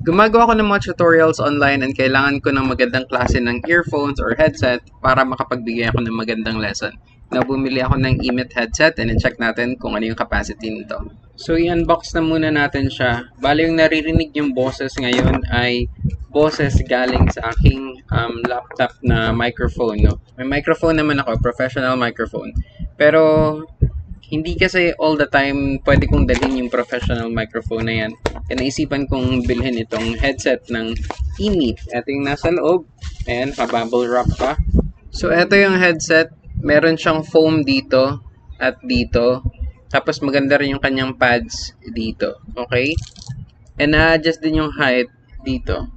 Gumagawa ko ng mga tutorials online and kailangan ko ng magandang klase ng earphones or headset para makapagbigay ako ng magandang lesson. Now, bumili ako ng EMIT headset and check natin kung ano yung capacity nito. So, i-unbox na muna natin siya. Bale, yung naririnig yung boses ngayon ay boses galing sa aking laptop na microphone. No? May microphone naman ako, professional microphone. Pero, hindi kasi all the time pwede kong dalhin yung professional microphone na yan. Kaya naisipan kong bilhin itong headset ng EMIT. Ito yung nasa loob. Ayan, bubble wrap pa. So, ito yung headset. Meron siyang foam dito at dito. Tapos maganda rin yung kanyang pads dito. Okay? And na-adjust din yung height dito.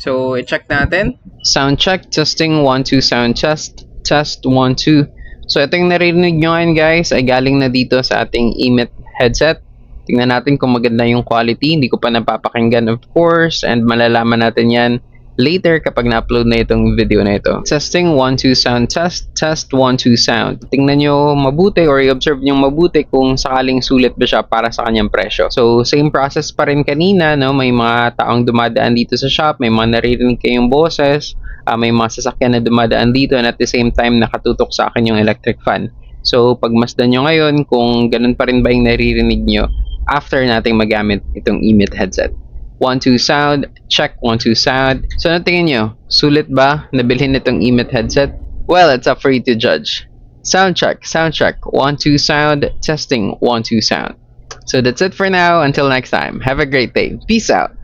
So, i-check natin. Sound check. Testing 1, 2. Sound test. Test 1, 2. So, ito yung naririnig nyo ngayon guys ay galing na dito sa ating EMIT headset. Tingnan natin kung maganda yung quality. Hindi ko pa napapakinggan of course. And malalaman natin yan later kapag na-upload na itong video na ito. Testing 1, 2 sound test. Test 1, 2 sound. Tingnan nyo mabuti or i-observe nyo mabuti kung sakaling sulit ba siya para sa kanyang presyo. So, same process pa rin kanina. No? May mga taong dumadaan dito sa shop. May mga naririnig kayong boses. May mga sasakyan na dumadaan dito and at the same time nakatutok sa akin yung electric fan. So, pagmasdan nyo ngayon kung ganun pa rin ba yung naririnig nyo after nating magamit itong EMIT headset. 1, 2 sound, check 1, 2 sound. So, ano tingin nyo? Sulit ba na bilhin itong EMIT headset? Well, it's up for you to judge. Sound check, 1, 2 sound, testing 1, 2 sound. So, that's it for now. Until next time, have a great day. Peace out.